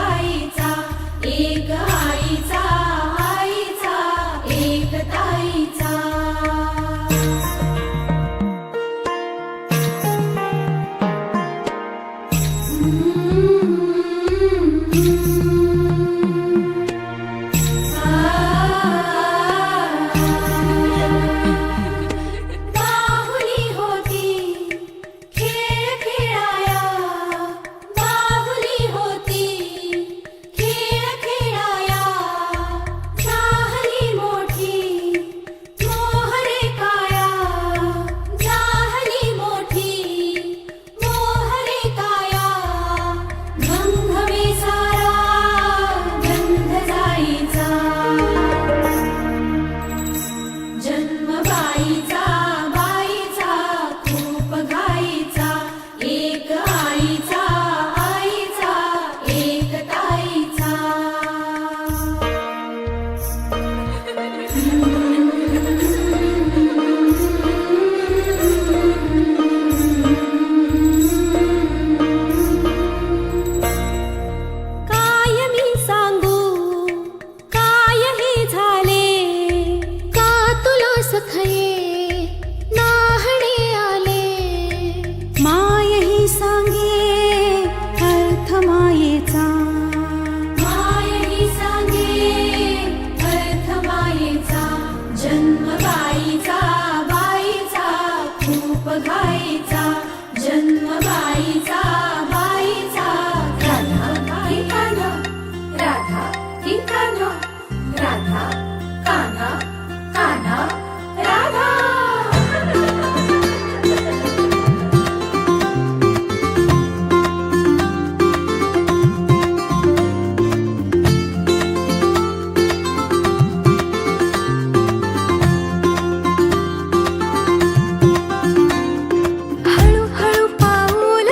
गाईचा, एक आईचा, आईचा एक ताईचा. बाहुली होती खेळ खेळाया, बाहुली होती खेळ खेळाया. झाली मोठी मोहरे काया, झाली मोठी मोहरे काया. गंधवे सारा गंध जाईचा, जन्म बाईचा, बाईचा खूप घाईचा. एक आईचा, आईचा एक ताईचा. काय मी सांगू, काय हे झाले, का तुला सखये नाहणे आले. माय ही सांगे अर्थ मायेचा, माय ही सांगे अर्थ मायेचा. जन्म बाईचा, बाईचा खूप घाईचा. जन्म बाईचा, बाईचा. राधा की कान्हा, राधा की कान्हा, राधा कान्हा, कान्हा राधा. हळू हळू पाऊल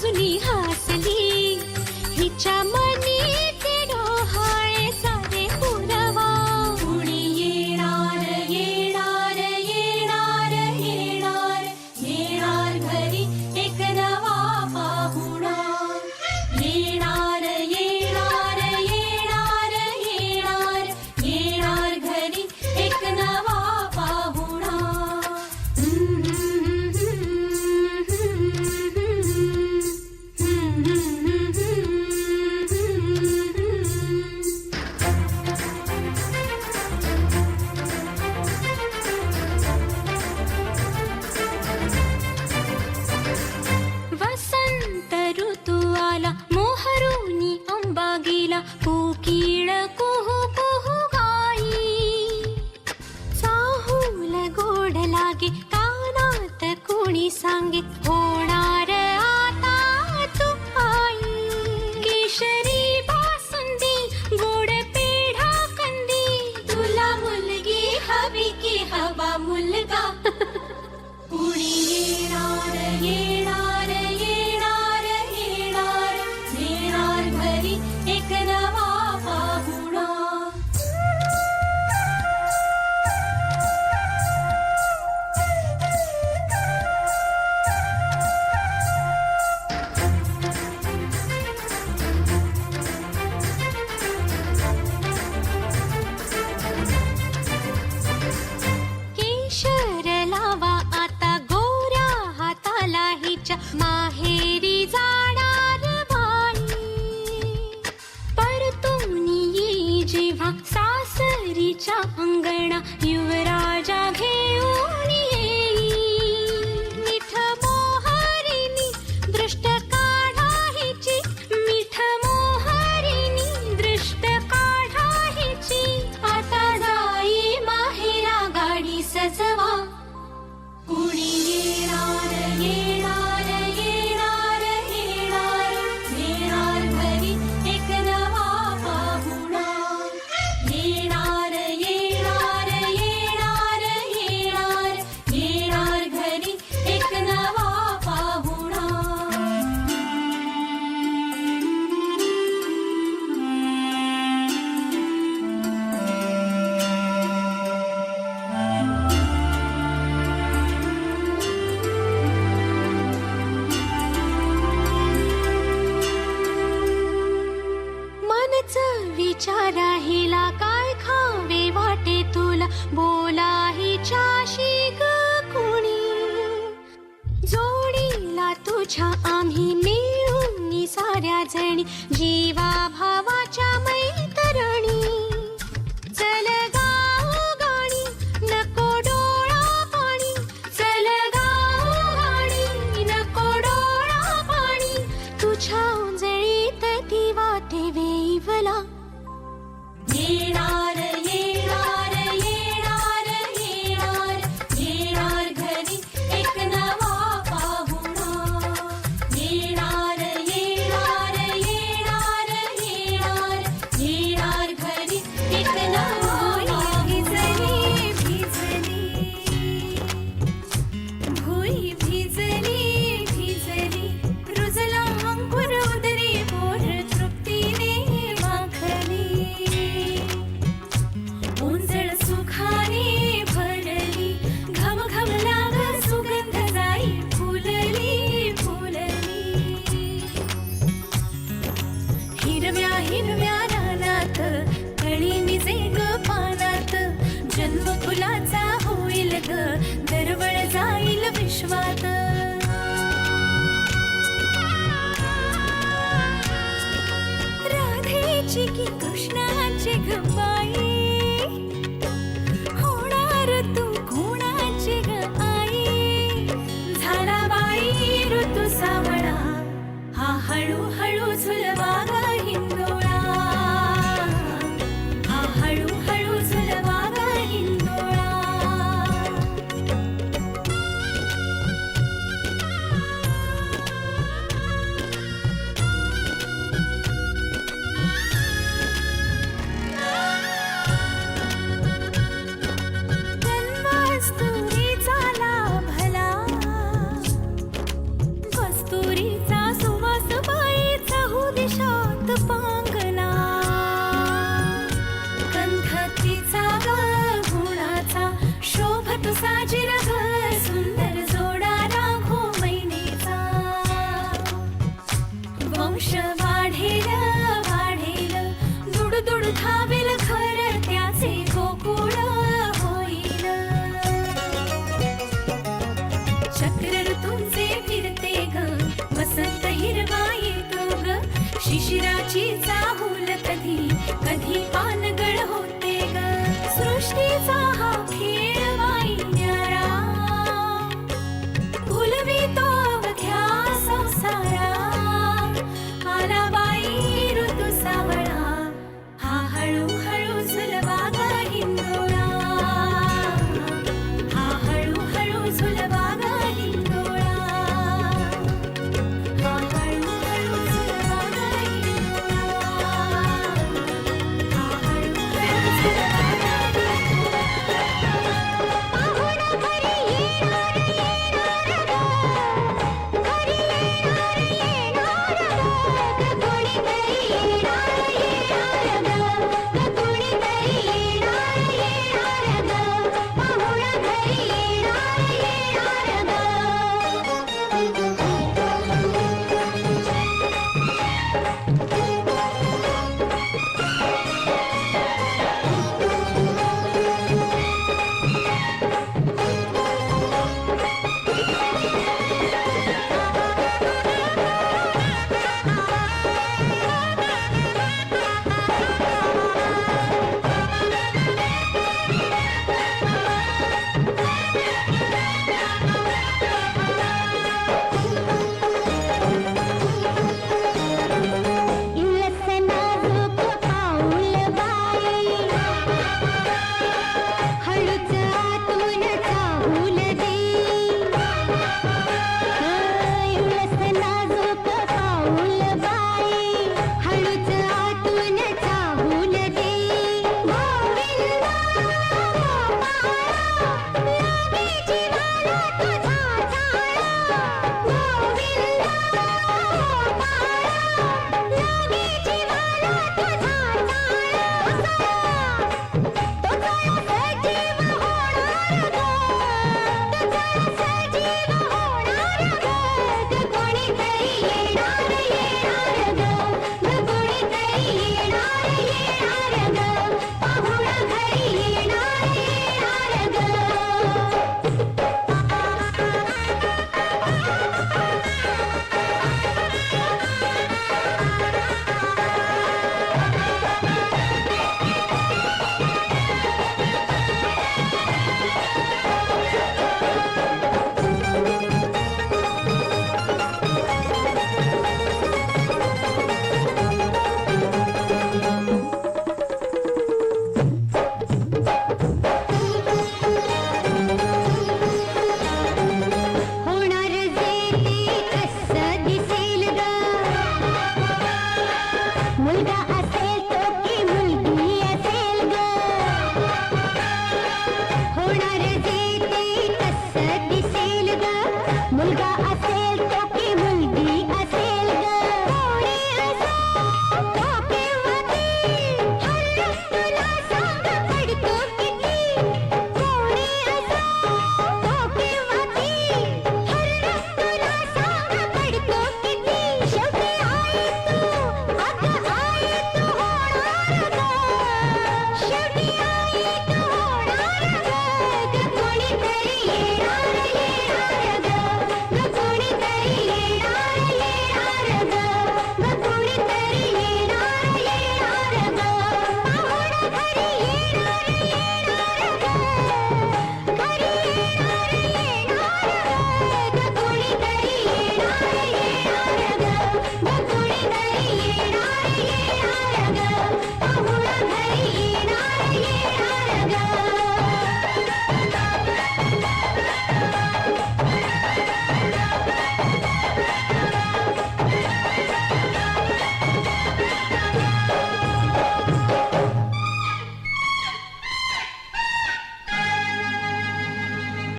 बाजूनी हसली, हिच्या मनी ते डोहाळे सारे पुरवा. कुणी येणार येणार येणार येणार येणार घरी एक नवा पाहुणा. येणार येणार येणार येणार येणार घरी एक नवा पाहुणा. वसंत ऋतू आला, मोहरुनी आंबा गेला, कोकिळ कुहू कुहू गाई. चाहूल गोड लागे, कानात कोणी सांगे, होणार आता तू आई. केशरी बासुंदी, गोड पेढा कंदी, तुला मुलगी हवी की हवा मुलगा. कुणी येणार येणार येणार येणार येणार घरी एक नवा पाहुणा. केशर लावा आता गोऱ्या हाताला हिच्या, माहेरी जाणार बाई. परतून येई जेव्हा सासरीच्या अंगणा, युवराजा घेऊन येई. मिठ मोहरिणी दृष्ट काढा हिची, मिठ मोहरिणी दृष्ट काढा हिची. आता जाई माहेरा गाडी सजवा. कुणी येणार येणार येणार येणार येणार घरी एक नवा पाहुणा. येणार येणार येणार येणार येणार घरी एक नवा पाहुणा. मनच विचारा हिला, काय खावे वाटे तुला, बोला हिच्याशी ग कुणी. जोडीला तुझ्या आम्ही मिळून साऱ्या जणी, जीवा भावाच्या मैत्रिणी. चल गाऊ गाणी, नको डोळा पाणी, चल गाऊ गाणी, नको डोळा पाणी. तुझ्या उंजळीत ती वाटे वेईवला. येणार येणार येणार येणार येणार घरी एक नवा पाहुणा. येणार येणार येणार येणार येणार घरी एक नवा. भिजली भिजली भुई, भिजली भिजली रुजला अंकुर उदरी, पोर तृप्तीने माखली. उंजळ सुखाने भरली, घम घम लाग सुगंध जाई, फुलली फुलली. हिरव्या हिरव्या रानात कळी निजे ग पानात, जन्म फुलाचा होईल ग, दरवळ जाईल विश्वात. राधेची की कृष्णाची ग बाई, होणार तू कोणाची ग आई. झाला बाई ऋतू सावळा, हा हळू हळू झुलवा.